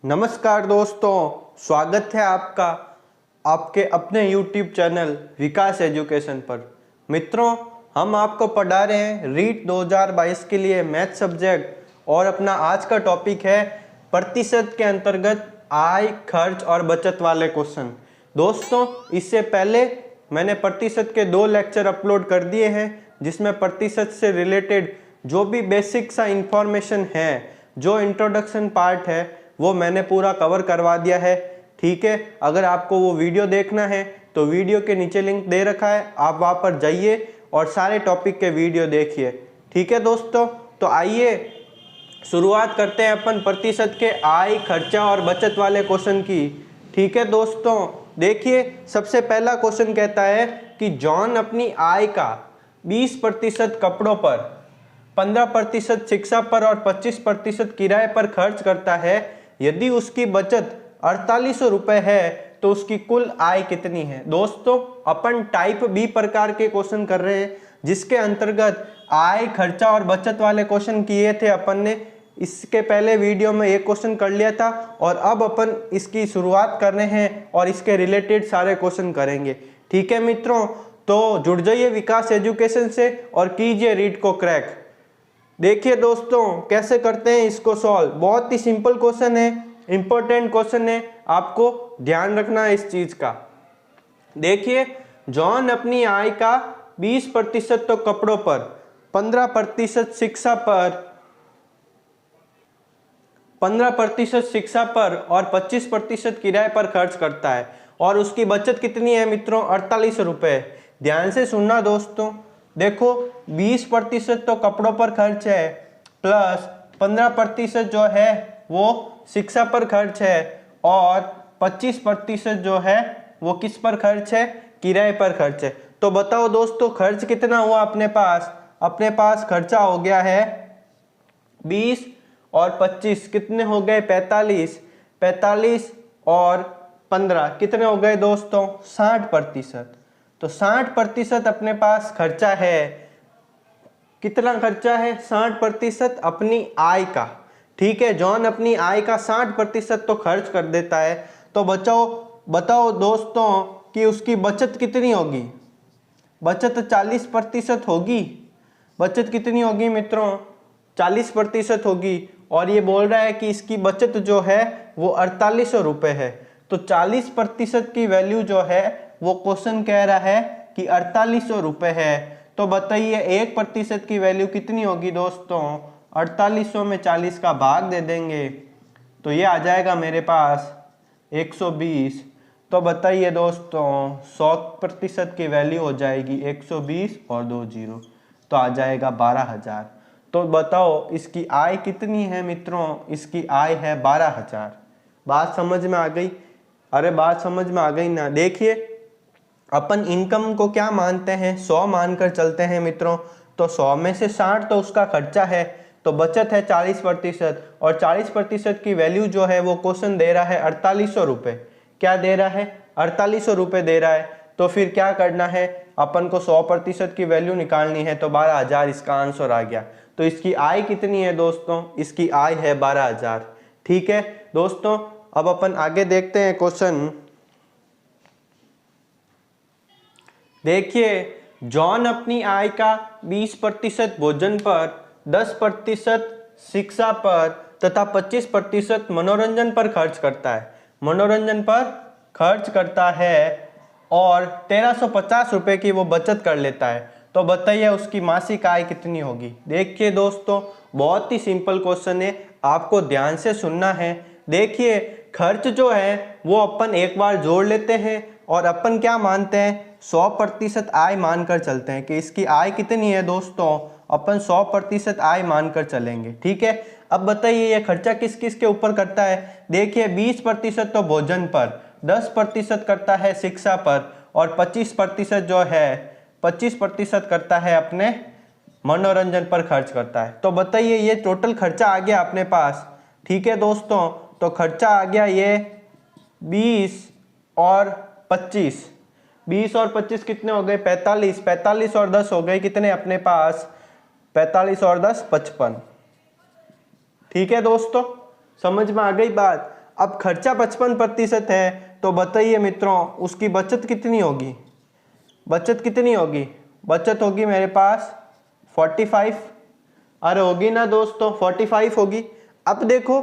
नमस्कार दोस्तों, स्वागत है आपका आपके अपने YouTube चैनल विकास एजुकेशन पर। मित्रों, हम आपको पढ़ा रहे हैं रीट 2022 के लिए मैथ सब्जेक्ट और अपना आज का टॉपिक है प्रतिशत के अंतर्गत आय, खर्च और बचत वाले क्वेश्चन। दोस्तों, इससे पहले मैंने प्रतिशत के 2 लेक्चर अपलोड कर दिए हैं जिसमें प्रतिशत से रिलेटेड जो भी बेसिक सा इंफॉर्मेशन है, जो इंट्रोडक्शन पार्ट है वो मैंने पूरा कवर करवा दिया है। ठीक है, अगर आपको वो वीडियो देखना है तो वीडियो के नीचे लिंक दे रखा है, आप वहाँ पर जाइए और सारे टॉपिक के वीडियो देखिए। ठीक है दोस्तों, तो आइए शुरुआत करते हैं अपन प्रतिशत के आय, खर्चा और बचत वाले क्वेश्चन की। ठीक है दोस्तों, देखिए सबसे पहला क्वेश्चन कहता है कि जॉन अपनी आय का 20% कपड़ों पर, 15% शिक्षा पर और 25% किराए पर खर्च करता है। यदि उसकी बचत 4800 रुपये है तो उसकी कुल आय कितनी है। दोस्तों, अपन टाइप बी प्रकार के क्वेश्चन कर रहे हैं जिसके अंतर्गत आय, खर्चा और बचत वाले क्वेश्चन किए थे अपन ने। इसके पहले वीडियो में एक क्वेश्चन कर लिया था और अब अपन इसकी शुरुआत कर रहे हैं और इसके रिलेटेड सारे क्वेश्चन करेंगे। ठीक है मित्रों, तो जुड़ जाइए विकास एजुकेशन से और कीजिए रीट को क्रैक। देखिए दोस्तों, कैसे करते हैं इसको सॉल्व। बहुत ही सिंपल क्वेश्चन है, इंपॉर्टेंट क्वेश्चन है, आपको ध्यान रखना है इस चीज का। देखिए, जॉन अपनी आय का 20% तो कपड़ों पर, 15% शिक्षा पर, 15% शिक्षा पर और 25% किराए पर खर्च करता है और उसकी बचत कितनी है मित्रों, 4800 रुपये। ध्यान से सुनना दोस्तों, देखो 20% तो कपड़ों पर खर्च है प्लस 15% जो है वो शिक्षा पर खर्च है और 25% जो है वो किस पर खर्च है, किराए पर खर्च है। तो बताओ दोस्तों, खर्च कितना हुआ अपने पास। अपने पास खर्चा हो गया है 20 और 25 कितने हो गए, 45। 45 और 15 कितने हो गए दोस्तों, 60%। तो 60% अपने पास खर्चा है। कितना खर्चा है, 60% अपनी आय का। ठीक है, जॉन अपनी आय का 60% तो खर्च कर देता है। तो बताओ दोस्तों कि उसकी बचत कितनी होगी। बचत 40% होगी। बचत कितनी होगी मित्रों, 40% होगी। और ये बोल रहा है कि इसकी बचत जो है वो 4800 रुपये है। तो 40% की वैल्यू जो है वो क्वेश्चन कह रहा है कि 4800 रुपये है। तो बताइए 1% की वैल्यू कितनी होगी दोस्तों, 4800 में 40 का भाग दे देंगे तो ये आ जाएगा मेरे पास 120। तो बताइए दोस्तों 100% की वैल्यू हो जाएगी 120 और 2 जीरो, तो आ जाएगा 12000। तो बताओ इसकी आय कितनी है मित्रों, इसकी आय है 12000। बात समझ में आ गई। अरे बात समझ में आ गई ना। देखिए अपन इनकम को क्या मानते हैं, 100 मानकर चलते हैं मित्रों। तो 100 में से 60 तो उसका खर्चा है, तो बचत है 40% और 40% की वैल्यू जो है वो क्वेश्चन दे रहा है 4800 रुपये। क्या दे रहा है, 4800 रुपये दे रहा है। तो फिर क्या करना है, अपन को 100% की वैल्यू निकालनी है। तो 12000 इसका आंसर आ गया। तो इसकी आय कितनी है दोस्तों, इसकी आय है 12000। ठीक है दोस्तों, अब अपन आगे देखते हैं क्वेश्चन। देखिए, जॉन अपनी आय का 20% भोजन पर, 10% शिक्षा पर तथा 25% मनोरंजन पर खर्च करता है। मनोरंजन पर खर्च करता है और 1350 रुपये की वो बचत कर लेता है। तो बताइए उसकी मासिक आय कितनी होगी। देखिए दोस्तों, बहुत ही सिंपल क्वेश्चन है, आपको ध्यान से सुनना है। देखिए खर्च जो है वो अपन एक बार जोड़ लेते हैं और अपन क्या मानते हैं, 100% आय मानकर चलते हैं कि इसकी आय कितनी है दोस्तों, अपन 100% आय मानकर चलेंगे। ठीक है, अब बताइए ये खर्चा किस किस के ऊपर करता है। देखिए 20% तो भोजन पर, 10% करता है शिक्षा पर और 25% जो है 25% करता है अपने मनोरंजन पर खर्च करता है। तो बताइए ये टोटल खर्चा आ गया अपने पास। ठीक है दोस्तों, तो खर्चा आ गया ये 20 और 25। 20 और 25 कितने हो गए, 45। 45 और 10 हो गए कितने अपने पास, 45 और 10 55। ठीक है दोस्तों, समझ में आ गई बात। अब खर्चा 55% है, तो बताइए मित्रों उसकी बचत कितनी होगी? बचत कितनी होगी? बचत होगी मेरे पास 45। अरे होगी ना दोस्तों, 45 होगी। अब देखो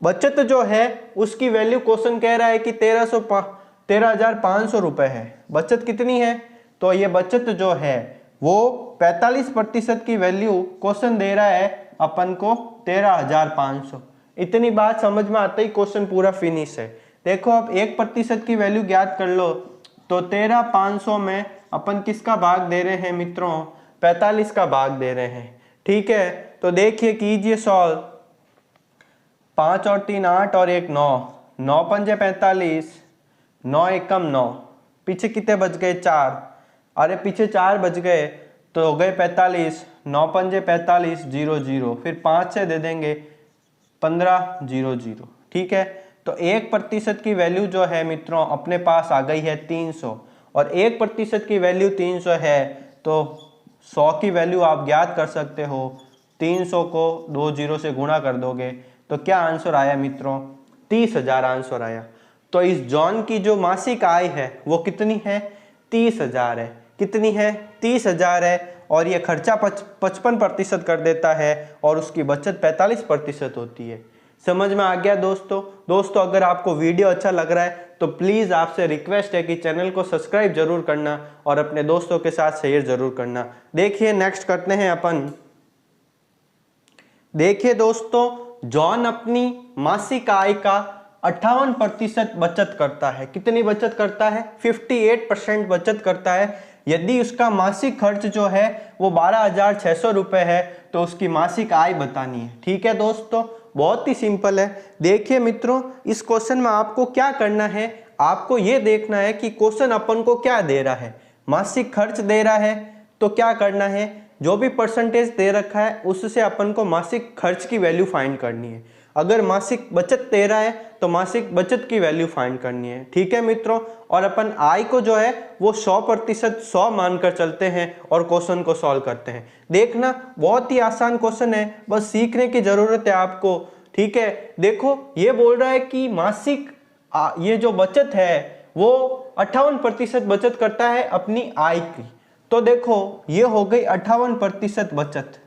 बचत जो है उसकी वैल्यू क्वेश्चन कह रहा है कि 13,500 रुपए है। बचत कितनी है? तो ये बचत जो है वो 45% की वैल्यू क्वेश्चन दे रहा है अपन को 13,500। इतनी बात समझ में आते ही क्वेश्चन पूरा फिनिश है। देखो अब 1% की वैल्यू ज्ञात कर लो, तो 13,500 में अपन किसका भाग दे रहे हैं मित्रों? 45 का भाग दे रहे हैं। ठीक है, तो देखिए कीजिए सॉल्व। 5 और 3 8 और 1 9, 9 पंजे 45, 9 एकम 9, पीछे कितने बच गए? 4। अरे पीछे 4 बच गए तो हो गए 45, 9 पंजे 45, 0 0, फिर 5 से दे देंगे 15, 0 0। ठीक है, तो 1% की वैल्यू जो है मित्रों अपने पास आ गई है 300, और 1% की वैल्यू 300 है, तो 100 की वैल्यू आप ज्ञात कर सकते हो। 300 को 2 0 से गुणा कर दोगे तो क्या आंसर आया मित्रों? 30,000 आंसर आया। तो इस जॉन की जो मासिक आय है वो कितनी है? 30,000 है। कितनी है? 30,000 है। और ये खर्चा 55% कर देता है और उसकी बचत 45% होती है। समझ में आ गया दोस्तों अगर आपको वीडियो अच्छा लग रहा है तो प्लीज़ आपसे रिक्वेस्ट है कि चैनल को सब्सक्राइब जरूर करना और अपने दोस्तों के साथ शेयर जरूर करना। देखिए नेक्स्ट करते हैं अपन। देखिए दोस्तों, जॉन अपनी मासिक आय का 58% बचत करता है। कितनी बचत करता है? 58% बचत करता है। यदि उसका मासिक खर्च जो है वो 12,600 रुपये है तो उसकी मासिक आय बतानी है। ठीक है दोस्तों, बहुत ही सिंपल है। देखिए मित्रों, इस क्वेश्चन में आपको क्या करना है? आपको ये देखना है कि क्वेश्चन अपन को क्या दे रहा है। मासिक खर्च दे रहा है तो क्या करना है? जो भी परसेंटेज दे रखा है उससे अपन को मासिक खर्च की वैल्यू फाइंड करनी है। अगर मासिक बचत दे रहा है तो मासिक बचत की वैल्यू फाइंड करनी है। ठीक है मित्रों, और अपन आय को जो है वो 100% 100 मानकर चलते हैं और क्वेश्चन को सॉल्व करते हैं। देखना बहुत ही आसान क्वेश्चन है, बस सीखने की जरूरत है आपको। ठीक है, देखो ये बोल रहा है कि मासिक ये जो बचत है वो 58% बचत करता है अपनी आय की। तो देखो ये हो गई 58% बचत,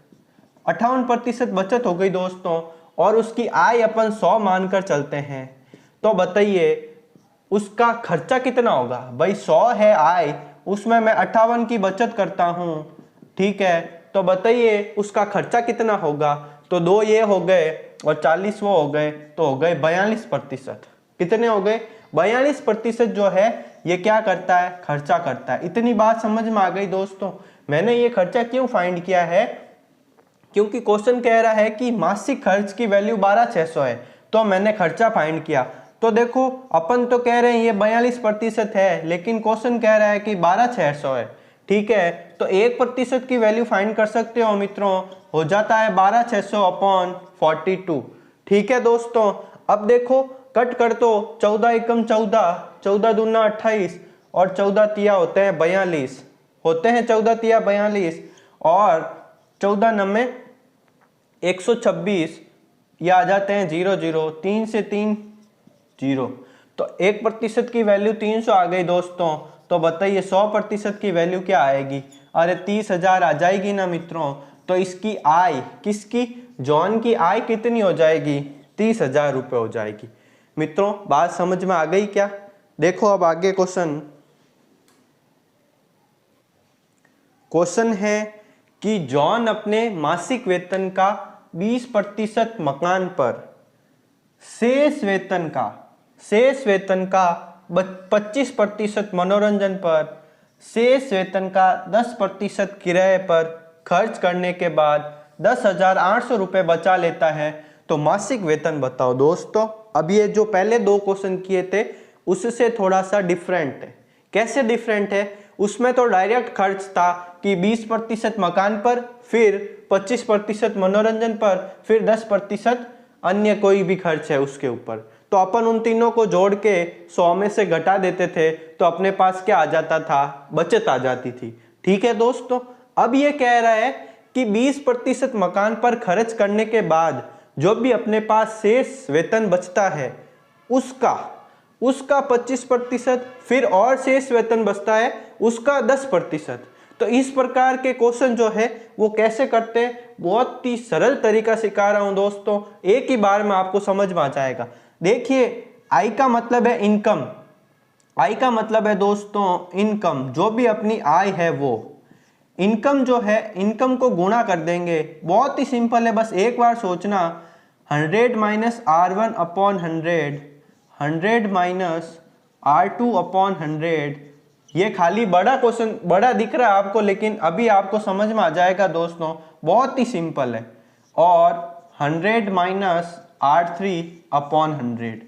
58% बचत हो गई दोस्तों, और उसकी आय अपन 100 मानकर चलते हैं। तो बताइए उसका खर्चा कितना होगा? भाई 100 है आय, उसमें मैं 58 की बचत करता हूं। ठीक है, तो बताइए उसका खर्चा कितना होगा? तो 2 ये हो गए और 40 वो हो गए, तो हो गए 42%। कितने हो गए? 42% जो है ये क्या करता है? खर्चा करता है। इतनी बात समझ में आ गई दोस्तों। मैंने ये खर्चा क्यों फाइंड किया है? क्योंकि क्वेश्चन कह रहा है कि मासिक खर्च की वैल्यू 12,600 है, तो मैंने खर्चा फाइंड किया। तो देखो अपन तो कह रहे हैं ये 42% है, लेकिन क्वेश्चन कह रहा है कि 12,600 है। ठीक है, तो 1% की वैल्यू फाइंड कर सकते हो मित्रों, हो जाता है 12,600 अपॉन 42। ठीक है दोस्तों, अब देखो कट कर दो, 14 एकम 14, 14 दूना 28 और 14 तिया होते हैं 42, होते हैं 14 तिया 42 और 14 नम्मे 126, ये आ जाते हैं 0 0, 3 से 3 0। तो 1% की वैल्यू 300 आ गई दोस्तों। तो बताइए 100% की वैल्यू क्या आएगी? अरे 30,000 आ जाएगी ना मित्रों। तो इसकी आय, किसकी? जॉन की आय कितनी हो जाएगी? 30,000 रुपये हो जाएगी। मित्रों बात समझ में आ गई क्या? देखो अब आगे क्वेश्चन है कि जॉन अपने मासिक वेतन का 20% मकान पर, शेष वेतन का 25% मनोरंजन पर, शेष वेतन का 10% किराए पर खर्च करने के बाद 10,800 रुपये बचा लेता है, तो मासिक वेतन बताओ दोस्तों। अब ये जो पहले 2 क्वेश्चन किए थे उससे थोड़ा सा डिफरेंट है। कैसे डिफरेंट है? उसमें तो डायरेक्ट खर्च था कि 20% मकान पर, फिर 25% मनोरंजन पर, फिर 10% अन्य कोई भी खर्च है उसके ऊपर। तो अपन उन तीनों को जोड़ के 100 में से घटा देते थे तो अपने पास क्या आ जाता था? बचत आ जाती थी। ठीक है दोस्तों, अब ये कह रहा है कि 20% मकान पर खर्च करने के बाद जो भी अपने पास शेष वेतन बचता है उसका 25%, फिर और शेष वेतन बचता है उसका 10%। तो इस प्रकार के क्वेश्चन जो है वो कैसे करते हैं, बहुत ही सरल तरीका सिखा रहा हूं दोस्तों, एक ही बार में आपको समझ में आ जाएगा। देखिए, आई का मतलब है इनकम, आई का मतलब है दोस्तों इनकम, जो भी अपनी आय है वो इनकम जो है, इनकम को गुणा कर देंगे। बहुत ही सिंपल है, बस एक बार सोचना, 100 minus R1 upon 100, 100 minus R2 upon 100। ये खाली बड़ा क्वेश्चन बड़ा दिख रहा है आपको, लेकिन अभी आपको समझ में आ जाएगा दोस्तों, बहुत ही सिंपल है। और 100 minus R3 upon 100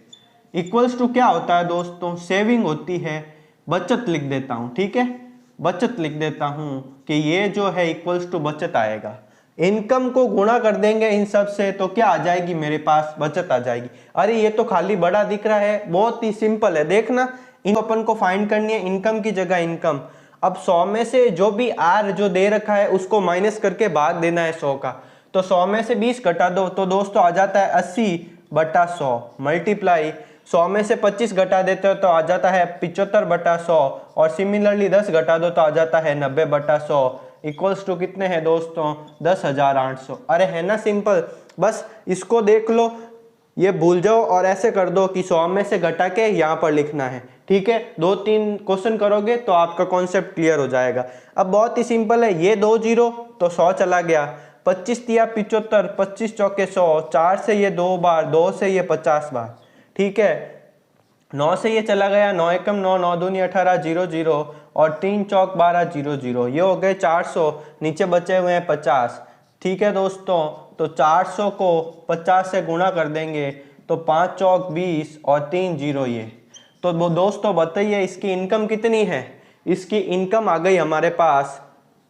equals to क्या होता है दोस्तों, सेविंग होती है। बचत लिख देता हूं, ठीक है, बचत लिख देता हूं कि ये जो है इक्वल्स टू बचत आएगा। इनकम को गुणा कर देंगे इन सब से तो क्या आ जाएगी, मेरे पास बचत आ जाएगी। अरे ये तो खाली बड़ा दिख रहा है, बहुत ही सिंपल है, देखना। इन अपन को फाइंड करनी है, इनकम की जगह इनकम। अब 100 में से जो भी आर जो दे रखा है उसको माइनस करके भाग देना है 100 का। तो 100 में से 20 घटा दो तो दोस्तों आ जाता है 80/100 मल्टीप्लाई 100 में से 25 घटा देते हो तो आ जाता है 75/100 और सिमिलरली 10 घटा दो तो आ जाता है 90/100 इक्वल्स टू कितने हैं दोस्तों, 10,800। अरे है ना सिंपल, बस इसको देख लो, ये भूल जाओ और ऐसे कर दो कि 100 में से घटा के यहाँ पर लिखना है, ठीक है। 2-3 क्वेश्चन करोगे तो आपका कॉन्सेप्ट क्लियर हो जाएगा। अब बहुत ही सिंपल है, ये 2 जीरो तो 100 चला गया, 25 दिया 75, 25 चौके 100, 4 से ये 2 बार, 2 से ये 50 बार, ठीक है। 9 से ये चला गया, 9 एकम 9, 9 दूनी 18, 0 0 और 3 चौक 12, 0 0, ये हो गए 400, नीचे बचे हुए हैं 50, ठीक है दोस्तों। तो 400 को 50 से गुणा कर देंगे तो 5 चौक 20 और 3 0 ये। तो वो दोस्तों बताइए इसकी इनकम कितनी है, इसकी इनकम आ गई हमारे पास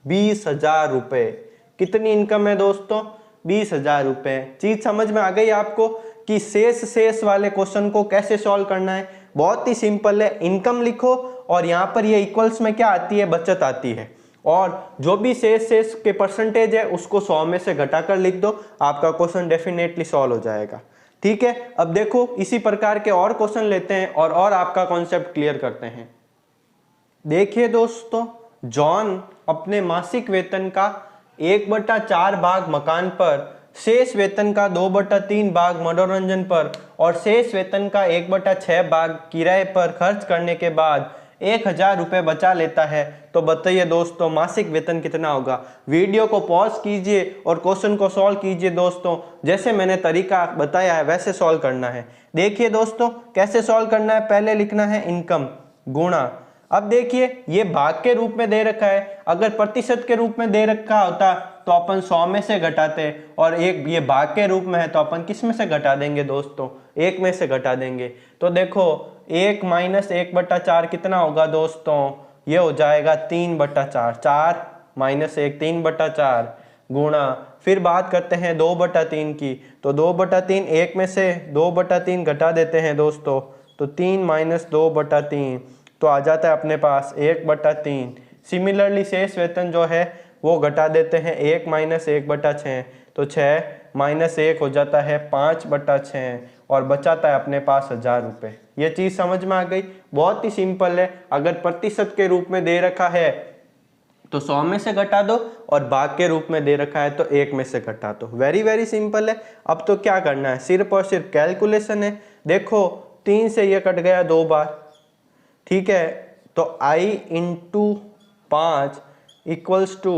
20,000 रुपये। कितनी इनकम है दोस्तों, 20,000 रुपये। चीज समझ में आ गई आपको कि शेष वाले क्वेश्चन को कैसे सॉल्व करना है। बहुत ही सिंपल है, इनकम लिखो और यहाँ पर ये इक्वल्स में क्या आती है, बचत आती है, और जो भी शेष के परसेंटेज है उसको 100 में से घटाकर लिख दो, आपका क्वेश्चन डेफिनेटली सॉल्व हो जाएगा, ठीक है। अब देखो इसी प्रकार के और क्वेश्चन लेते हैं और आपका कॉन्सेप्ट क्लियर करते हैं। देखिए दोस्तों, जॉन अपने मासिक वेतन का 1/4 भाग मकान पर, शेष वेतन का 2/3 भाग मनोरंजन पर और शेष वेतन का 1/6 भाग किराए पर खर्च करने के बाद 1,000 रुपये बचा लेता है। तो बताइए दोस्तों मासिक वेतन कितना होगा। वीडियो को पॉज कीजिए और क्वेश्चन को सॉल्व कीजिए दोस्तों, जैसे मैंने तरीका बताया है वैसे सॉल्व करना है। देखिए दोस्तों कैसे सॉल्व करना है, पहले लिखना है इनकम गुणा। अब देखिए ये भाग के रूप में दे रखा है, अगर प्रतिशत के रूप में दे रखा होता तो अपन 100 में से घटाते, और एक ये भाग के रूप में है तो अपन किस में से घटा देंगे दोस्तों, 1 में से घटा देंगे। तो देखो 1 माइनस 1/4 कितना होगा दोस्तों, ये हो जाएगा 3/4, 4 माइनस 1 3/4 गुणा, फिर बात करते हैं 2/3 की, तो 2/3 1 में से 2/3 घटा देते हैं दोस्तों, तो 3 माइनस 2/3 तो आ जाता है अपने पास 1/3। सिमिलरली शेष वेतन जो है वो घटा देते हैं 1 माइनस 1/6, तो 6 माइनस 1 हो जाता है 5/6 और बचाता है अपने पास 1,000 रुपये। ये चीज़ समझ में आ गई, बहुत ही सिंपल है। अगर प्रतिशत के रूप में दे रखा है तो 100 में से घटा दो और भाग के रूप में दे रखा है तो 1 में से घटा दो। वेरी सिंपल है। अब तो क्या करना है, सिर्फ और सिर्फ कैलकुलेशन है। देखो 3 से ये कट गया 2 बार, ठीक है, तो I इंटू 5 इक्वल्स टू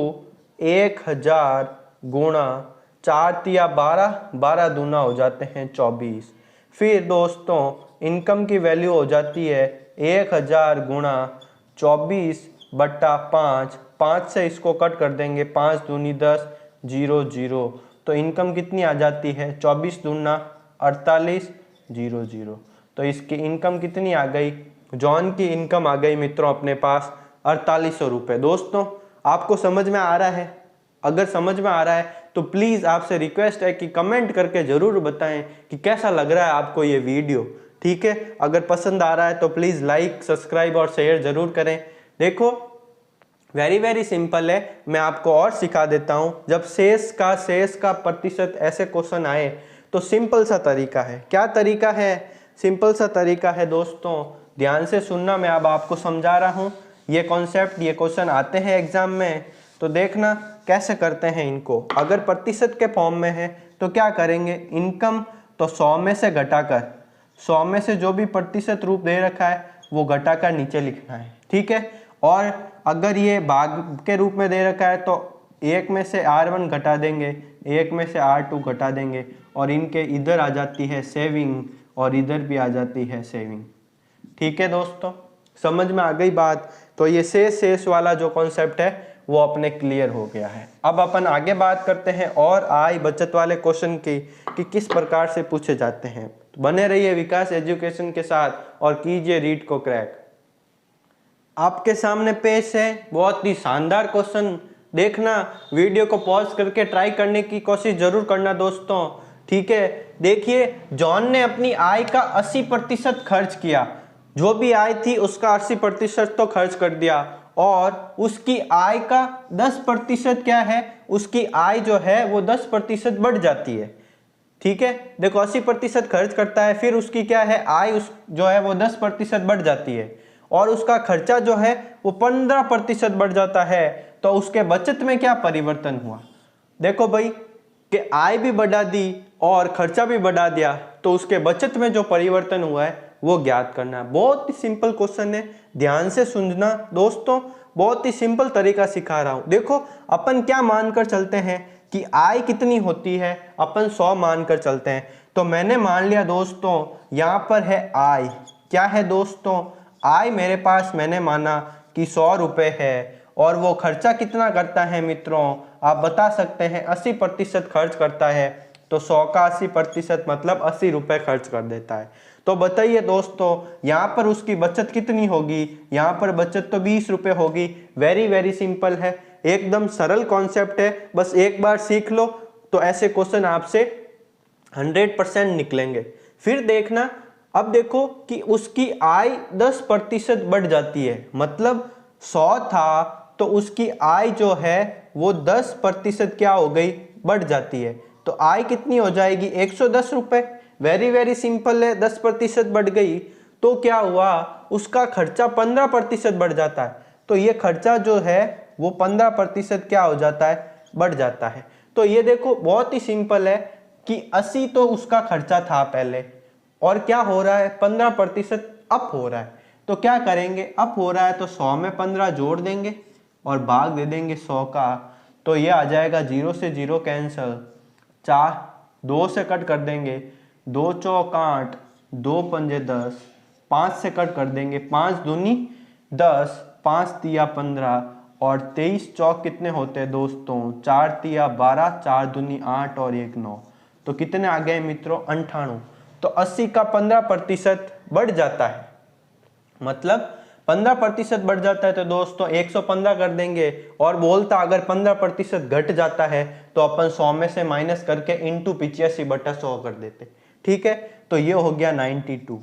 1,000 गुणा 4 तिया 12, 12 दूना हो जाते हैं 24। फिर दोस्तों इनकम की वैल्यू हो जाती है 1,000 गुणा 24/5, 5 से इसको कट कर देंगे, 5 दूनी 10, 0 0, तो इनकम कितनी आ जाती है 24 दूना 48, 0 0। तो इसकी इनकम कितनी आ गई, जॉन की इनकम आ गई मित्रों अपने पास 4800 रुपये। दोस्तों आपको समझ में आ रहा है? अगर समझ में आ रहा है तो प्लीज़ आपसे रिक्वेस्ट है कि कमेंट करके ज़रूर बताएं कि कैसा लग रहा है आपको ये वीडियो, ठीक है। अगर पसंद आ रहा है तो प्लीज़ लाइक, सब्सक्राइब और शेयर ज़रूर करें। देखो वेरी सिंपल है, मैं आपको और सिखा देता हूँ। जब शेष का प्रतिशत ऐसे क्वेश्चन आए तो सिंपल सा तरीका है। क्या तरीका है, सिंपल सा तरीका है दोस्तों, ध्यान से सुनना, मैं अब आपको समझा रहा हूँ। ये कॉन्सेप्ट, ये क्वेश्चन आते हैं एग्जाम में, तो देखना कैसे करते हैं इनको। अगर प्रतिशत के फॉर्म में है तो क्या करेंगे, इनकम तो 100 में से घटाकर, 100 में से जो भी प्रतिशत रूप दे रखा है वो घटाकर नीचे लिखना है, ठीक है। और अगर ये भाग के रूप में दे रखा है तो 1 में से R1 घटा देंगे, 1 में से R2 घटा देंगे, और इनके इधर आ जाती है सेविंग और इधर भी आ जाती है सेविंग, ठीक है दोस्तों, समझ में आ गई बात। तो ये शेष वाला जो कॉन्सेप्ट है वो अपने क्लियर हो गया है। अब अपन आगे बात करते हैं और आय बचत वाले क्वेश्चन की कि किस प्रकार से पूछे जाते हैं। तो बने रहिए विकास एजुकेशन के साथ और कीजिए रीड को क्रैक। आपके सामने पेश है बहुत ही शानदार क्वेश्चन, देखना, वीडियो को पॉज करके ट्राई करने की कोशिश जरूर करना दोस्तों, ठीक है। देखिए, जॉन ने अपनी आय का 80% खर्च किया, जो भी आय थी उसका 80% तो खर्च कर दिया, और उसकी आय का 10% क्या है, उसकी आय जो है वो 10% बढ़ जाती है, ठीक है। देखो 80% खर्च करता है, फिर उसकी क्या है, आय उस जो है वो 10% बढ़ जाती है, और उसका खर्चा जो है वो 15% बढ़ जाता है। तो उसके बचत में क्या परिवर्तन हुआ, देखो भाई कि आय भी बढ़ा दी और खर्चा भी बढ़ा दिया, तो उसके बचत में जो परिवर्तन हुआ है वो ज्ञात करना है। बहुत ही सिंपल क्वेश्चन है, ध्यान से सुनना दोस्तों, बहुत ही सिंपल तरीका सिखा रहा हूं। देखो अपन क्या मानकर चलते हैं कि आय कितनी होती है, अपन 100 मानकर चलते हैं। तो मैंने मान लिया दोस्तों यहां पर है आय, क्या है दोस्तों, आय मेरे पास मैंने माना कि 100 रुपए है, और वो खर्चा कितना करता है मित्रों, आप बता सकते हैं 80% खर्च करता है। तो 100 का 80% मतलब 80 रुपए खर्च कर देता है। तो बताइए दोस्तों यहाँ पर उसकी बचत कितनी होगी, यहाँ पर बचत तो 20 रुपए होगी। वेरी सिंपल है, एकदम सरल कॉन्सेप्ट है, बस एक बार सीख लो तो ऐसे क्वेश्चन आपसे 100% निकलेंगे। फिर देखना, अब देखो कि उसकी आय 10% बढ़ जाती है, मतलब 100 था तो उसकी आय जो है वो 10% क्या हो गई, बढ़ जाती है। तो आय कितनी हो जाएगी, 110 रुपए। वेरी सिंपल है, 10% बढ़ गई तो क्या हुआ, उसका खर्चा 15% बढ़ जाता है। तो ये खर्चा जो है वो 15% क्या हो जाता है, बढ़ जाता है। तो ये देखो बहुत ही सिंपल है कि 80 तो उसका खर्चा था पहले, और क्या हो रहा है 15% अप हो रहा है। तो क्या करेंगे, अप हो रहा है तो 100 में 15 जोड़ देंगे और भाग दे देंगे 100 का। तो ये आ जाएगा 0 से 0 कैंसल, 4 2 से कट कर देंगे, 2 चौक 8, 2 पंजे 10, 5 से कट कर देंगे, 5 दूनी 10, 5 तिया 15, और 23 चौक कितने होते हैं दोस्तों, 4 तिया 12, 4 दूनी 8 और 1 9। तो कितने आ गए मित्रों, 98। तो 80 का 15% बढ़ जाता है, मतलब 15% बढ़ जाता है तो दोस्तों 115 कर देंगे। और बोलता अगर 15% घट जाता है तो अपन 100 में से माइनस करके इंटू 85/100 कर देते, ठीक है। तो ये हो गया 92।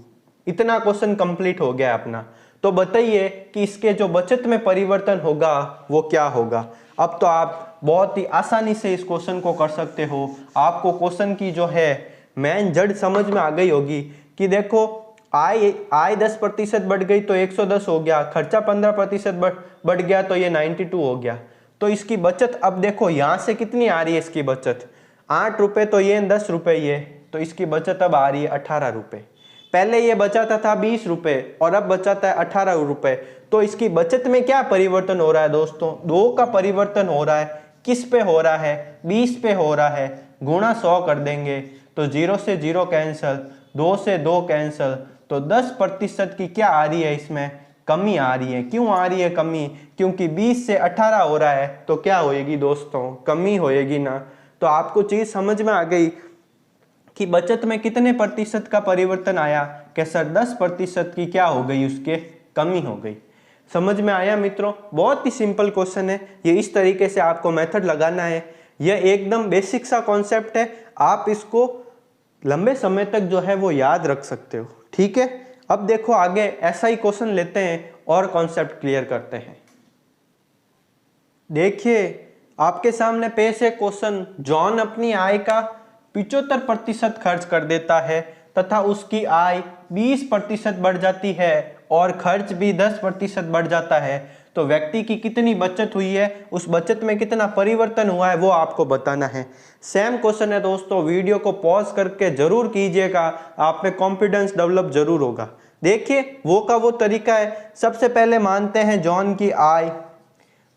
इतना क्वेश्चन कंप्लीट हो गया अपना। तो बताइए कि इसके जो बचत में परिवर्तन होगा वो क्या होगा। अब तो आप बहुत ही आसानी से इस क्वेश्चन को कर सकते हो। आपको क्वेश्चन की जो है मेन जड़ समझ में आ गई होगी कि देखो आय 10% बढ़ गई तो 110 हो गया, खर्चा 15% बढ़ गया तो ये 92 हो गया। तो इसकी बचत अब देखो यहाँ से कितनी आ रही है, इसकी बचत 8 रुपए, तो ये 10 रुपए ये, तो इसकी बचत अब आ रही है 18 रुपए। पहले ये बचाता था 20 रुपए और अब बचाता है 18 रुपए। तो इसकी बचत में क्या परिवर्तन हो रहा है दोस्तों, 2 का परिवर्तन हो रहा है। किस पे हो रहा है, 20 पे हो रहा है, गुणा 100 कर देंगे तो 0 से 0 कैंसल, 2 से 2 कैंसल। तो 10% की क्या आ रही है, इसमें कमी आ रही है। क्यों आ रही है कमी, क्योंकि 20 से 18 हो रहा है तो क्या होएगी दोस्तों, कमी होएगी ना। तो आपको चीज समझ में आ गई कि बचत में कितने प्रतिशत का परिवर्तन आया, कि सर 10% की क्या हो गई, उसके कमी हो गई। समझ में आया मित्रों, बहुत ही सिंपल क्वेश्चन है ये, इस तरीके से आपको मेथड लगाना है। यह एकदम बेसिक सा कॉन्सेप्ट है, आप इसको लंबे समय तक जो है वो याद रख सकते हो, ठीक है। अब देखो आगे ऐसा ही क्वेश्चन लेते हैं और कॉन्सेप्ट क्लियर करते हैं। देखिए आपके सामने पेश है क्वेश्चन, जॉन अपनी आय का 75% खर्च कर देता है तथा उसकी आय 20% बढ़ जाती है और खर्च भी 10% बढ़ जाता है, तो व्यक्ति की कितनी बचत हुई है, उस बचत में कितना परिवर्तन हुआ है, वो आपको बताना है। सेम क्वेश्चन है दोस्तों, वीडियो को पॉज करके जरूर कीजिएगा, आप में कॉन्फिडेंस डेवलप जरूर होगा। देखिए वो का वो तरीका है। सबसे पहले मानते हैं जॉन की आय।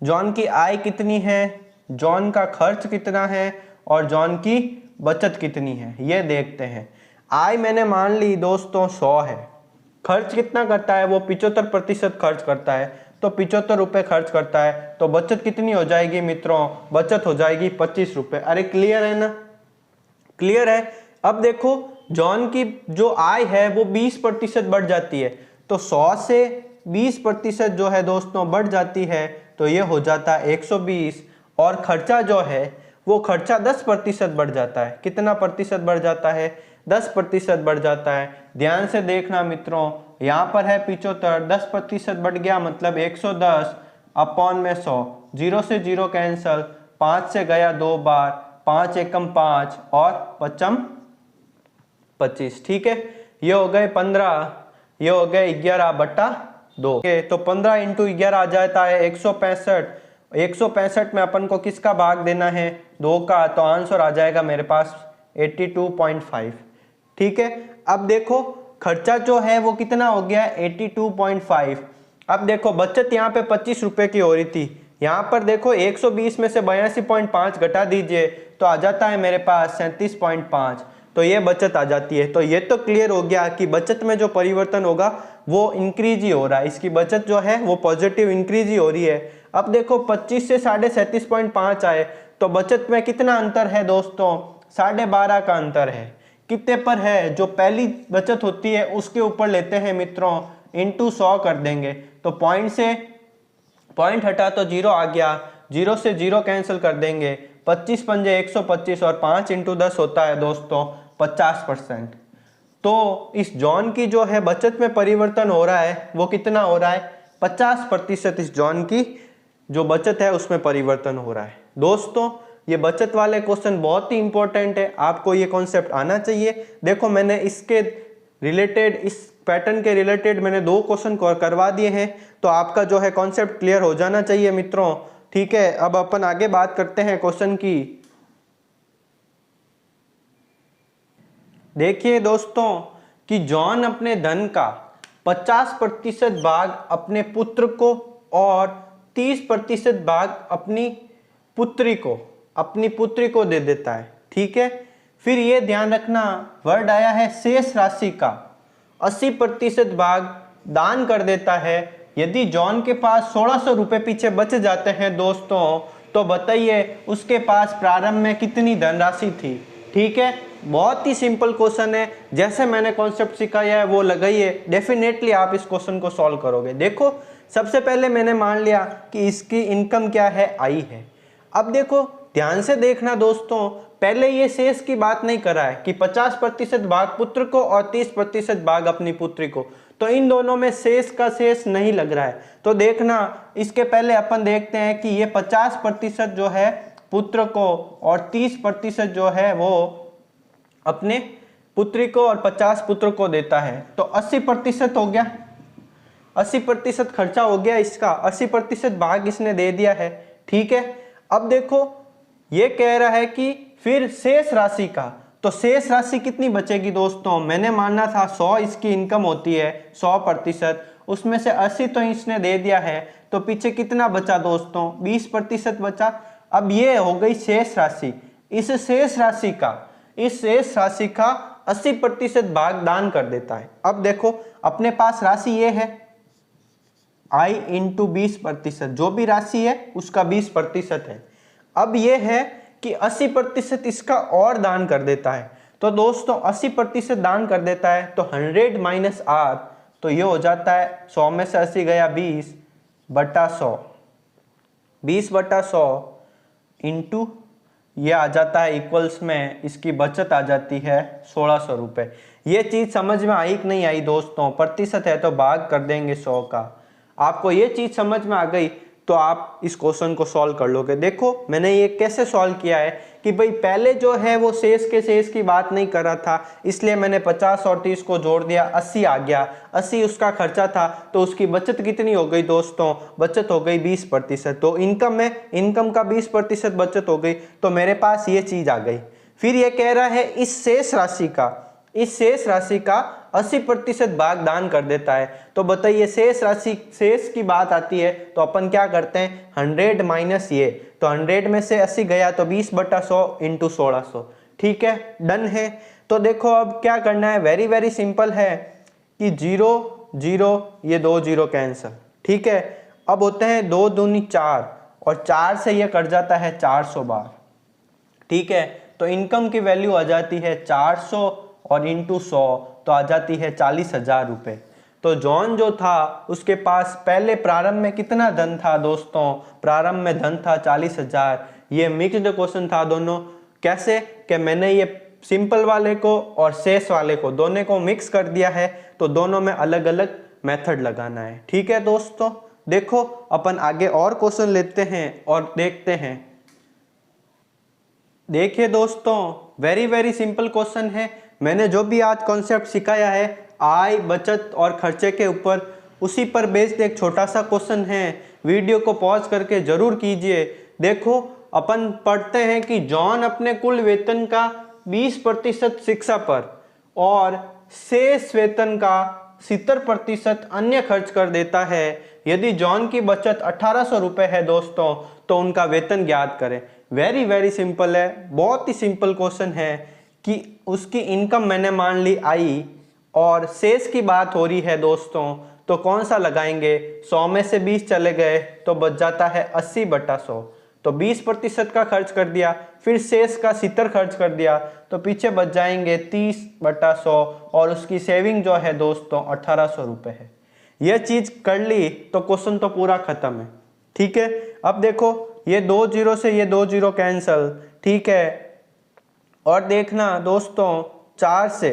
जॉन की आय कितनी है, जॉन का खर्च कितना है और जॉन की बचत कितनी है, ये देखते हैं। आय मैंने मान ली दोस्तों 100 है। खर्च कितना करता है, वो 75% खर्च करता है, तो 75 रुपये खर्च करता है। तो बचत कितनी हो जाएगी मित्रों, बचत हो जाएगी 25 रुपये। अरे क्लियर है ना, क्लियर है। अब देखो जॉन की जो आय है वो 20% बढ़ जाती है, तो 100 से 20% जो है दोस्तों बढ़ जाती है, तो ये हो जाता है 120। और खर्चा जो है वो खर्चा 10% बढ़ जाता है। कितना प्रतिशत बढ़ जाता है, 10% बढ़ जाता है। ध्यान से देखना मित्रों, यहाँ पर है 75, 10% बढ़ गया मतलब 110 अपॉन में 100, 0 से 0 कैंसल, 5 से गया 2 बार, 5 एकम 5 और 5 25। ठीक है, ये हो गए 15, ये हो गए 11/2। तो 15 इंटू 11 आ जाता है 165। 165 में अपन को किसका भाग देना है, 2 का, तो आंसर आ जाएगा मेरे पास 82.5। ठीक है, अब देखो खर्चा जो है वो कितना हो गया 82.5। अब देखो बचत यहाँ पे 25 रुपए की हो रही थी, यहाँ पर देखो 120 में से 82.5 घटा दीजिए तो आ जाता है मेरे पास 37.5। तो ये बचत आ जाती है। तो ये तो क्लियर हो गया कि बचत में जो परिवर्तन होगा वो इंक्रीज ही हो रहा है, इसकी बचत जो है वो पॉजिटिव इंक्रीज ही हो रही है। अब देखो 25 से 37.5 आए, तो बचत में कितना अंतर है दोस्तों, 12.5 का अंतर है। कितने पर है, जो पहली बचत होती है उसके ऊपर लेते हैं मित्रों, इंटू 100 कर देंगे, तो पॉइंट से पॉइंट हटा तो 0 आ गया, 0 से 0 कैंसिल कर देंगे, 25 पंजे 125 और 5 इंटू 10 होता है दोस्तों 50%। तो इस जॉन की जो है बचत में परिवर्तन हो रहा है वो कितना हो रहा है, 50% इस जॉन की जो बचत है उसमें परिवर्तन हो रहा है। दोस्तों ये बचत वाले क्वेश्चन बहुत ही इंपॉर्टेंट है, आपको ये कॉन्सेप्ट आना चाहिए। देखो मैंने इसके रिलेटेड, इस पैटर्न के रिलेटेड मैंने 2 क्वेश्चन करवा दिए हैं, तो आपका जो है कॉन्सेप्ट क्लियर हो जाना चाहिए मित्रों। ठीक है, अब अपन आगे बात करते हैं क्वेश्चन की। देखिए दोस्तों कि जॉन अपने धन का 50% भाग अपने पुत्र को और 30% भाग अपनी पुत्री को दे देता है। ठीक है, फिर ये ध्यान रखना वर्ड आया है शेष राशि का 80% भाग दान कर देता है। यदि जॉन के पास 1600 रुपये पीछे बच जाते हैं दोस्तों, तो बताइए उसके पास प्रारंभ में कितनी धनराशि थी। ठीक है, बहुत ही सिंपल क्वेश्चन है, जैसे मैंने कॉन्सेप्ट सिखाया है वो लगाइए, डेफिनेटली आप इस क्वेश्चन को सॉल्व करोगे। देखो सबसे पहले मैंने मान लिया कि इसकी इनकम क्या है, आई है। अब देखो ध्यान से देखना दोस्तों, पहले ये शेष की बात नहीं कर रहा है कि 50% भाग पुत्र को और 30% भाग अपनी पुत्री को, तो इन दोनों में शेष का शेष नहीं लग रहा है। तो देखना इसके पहले अपन देखते हैं कि ये 50% जो है पुत्र को और 30% जो है वो अपने पुत्री को और 50 पुत्र को देता है, तो 80% हो गया, 80% खर्चा हो गया इसका, 80% भाग इसने दे दिया है। ठीक है, अब देखो ये कह रहा है कि फिर शेष राशि का, तो शेष राशि कितनी बचेगी दोस्तों, मैंने माना था 100 इसकी इनकम होती है 100%, उसमें से 80 तो इसने दे दिया है, तो पीछे कितना बचा दोस्तों, 20% बचा। अब ये हो गई शेष राशि, इस शेष राशि का 80% भाग दान कर देता है। अब देखो अपने पास राशि ये है आई इंटू 20%, जो भी राशि है उसका 20% है। अब ये है कि 80% इसका और दान कर देता है, तो दोस्तों 80% दान कर देता है, तो 100 माइनस आर, तो ये हो जाता है 100 में से 80 गया 20/100, 20/100 इंटू ये आ जाता है इक्वल्स में इसकी बचत आ जाती है 1600 रुपये। ये चीज़ समझ में आई कि नहीं आई दोस्तों, प्रतिशत है तो भाग कर देंगे 100 का। आपको ये चीज़ समझ में आ गई तो आप इस क्वेश्चन को सॉल्व कर लोगे। देखो मैंने ये कैसे सॉल्व किया है कि भाई पहले जो है वो शेष के शेष की बात नहीं कर रहा था, इसलिए मैंने 50 और 30 को जोड़ दिया, 80 आ गया। 80 उसका खर्चा था, तो उसकी बचत कितनी हो गई दोस्तों? बचत हो गई 20%। तो इनकम का 20% बचत हो गई, तो मेरे पास ये चीज आ गई। फिर ये कह रहा है इस शेष राशि का 80% भाग दान कर देता है। तो बताइए शेष की बात आती है तो अपन क्या करते हैं, 100 माइनस ये, तो 100 में से 80 गया तो 20/100 इंटू 1600। ठीक है, डन है। तो देखो अब क्या करना है, वेरी वेरी सिंपल है कि 0 0 ये 2 0 कैंसिल। ठीक है, अब होते हैं 2 दूनी 4 और 4 से ये कट जाता है 400 बार। ठीक है, तो इनकम की वैल्यू आ जाती है 400 और इंटू 100 तो आ जाती है 40,000 रुपये। तो जॉन जो था उसके पास पहले प्रारंभ में कितना धन था दोस्तों? प्रारंभ में धन था 40,000। ये मिक्स्ड क्वेश्चन था दोनों। कैसे कि मैंने ये सिंपल वाले को और शेष वाले को दोनों को मिक्स कर दिया है, तो दोनों में अलग अलग मेथड लगाना है। ठीक है दोस्तों, देखो अपन आगे और क्वेश्चन लेते हैं और देखते हैं। देखिए दोस्तों, वेरी वेरी सिंपल क्वेश्चन है। मैंने जो भी आज कॉन्सेप्ट सिखाया है आय, बचत और खर्चे के ऊपर, उसी पर बेस्ड एक छोटा सा क्वेश्चन है। वीडियो को पॉज करके जरूर कीजिए। देखो अपन पढ़ते हैं कि जॉन अपने कुल वेतन का 20% शिक्षा पर और शेष वेतन का 70% अन्य खर्च कर देता है। यदि जॉन की बचत 1800 रुपये है दोस्तों, तो उनका वेतन ज्ञात करें। वेरी वेरी सिंपल है, बहुत ही सिंपल क्वेश्चन है कि उसकी इनकम मैंने मान ली आई और शेष की बात हो रही है दोस्तों, तो कौन सा लगाएंगे? 100 में से 20 चले गए तो बच जाता है 80/100। तो 20% का खर्च कर दिया, फिर शेष का 70 खर्च कर दिया, तो पीछे बच जाएंगे 30/100 और उसकी सेविंग जो है दोस्तों 1800 रुपये है। यह चीज कर ली तो क्वेश्चन तो पूरा खत्म है। ठीक है, अब देखो ये 2 0 से ये 2 0 कैंसल। ठीक है, और देखना दोस्तों 4 से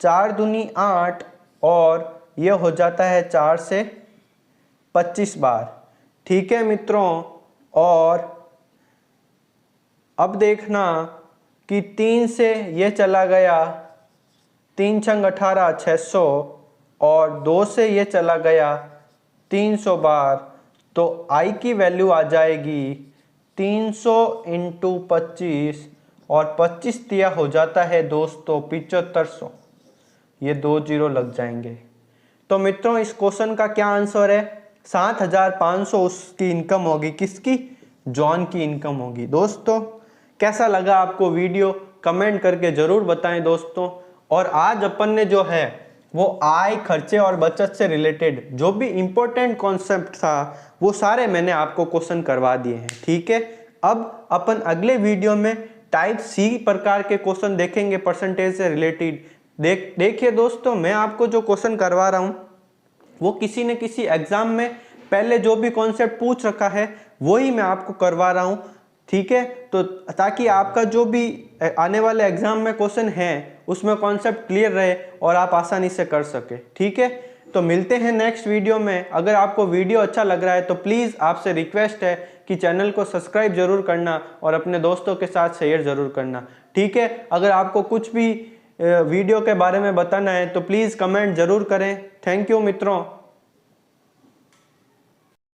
4 दूनी 8 और ये हो जाता है 4 से 25 बार। ठीक है मित्रों, और अब देखना कि 3 से ये चला गया, 3 छंग 18 600 और 2 से ये चला गया 300 बार। तो आई की वैल्यू आ जाएगी 300 इंटू 25 और 25 दिया हो जाता है दोस्तों 7500। ये 2 0 लग जाएंगे। तो मित्रों इस क्वेश्चन का क्या आंसर है? 7500 उसकी इनकम होगी। किसकी? जॉन की इनकम होगी। दोस्तों कैसा लगा आपको वीडियो? कमेंट करके जरूर बताएं दोस्तों। और आज अपन ने जो है वो आय, खर्चे और बचत से रिलेटेड जो भी इंपॉर्टेंट कॉन्सेप्ट था वो सारे मैंने आपको क्वेश्चन करवा दिए हैं। ठीक है, अब अपन अगले वीडियो में टाइप सी प्रकार के क्वेश्चन देखेंगे परसेंटेज से रिलेटेड। देखिए दोस्तों, मैं आपको जो क्वेश्चन करवा रहा हूँ वो किसी न किसी एग्जाम में पहले जो भी कॉन्सेप्ट पूछ रखा है वही मैं आपको करवा रहा हूँ। ठीक है, तो ताकि आपका जो भी आने वाले एग्जाम में क्वेश्चन है उसमें कॉन्सेप्ट क्लियर रहे और आप आसानी से कर सके। ठीक है, तो मिलते हैं नेक्स्ट वीडियो में। अगर आपको वीडियो अच्छा लग रहा है तो प्लीज़ आपसे रिक्वेस्ट है कि चैनल को सब्सक्राइब जरूर करना और अपने दोस्तों के साथ शेयर जरूर करना। ठीक है, अगर आपको कुछ भी वीडियो के बारे में बताना है तो प्लीज़ कमेंट जरूर करें। थैंक यू मित्रों।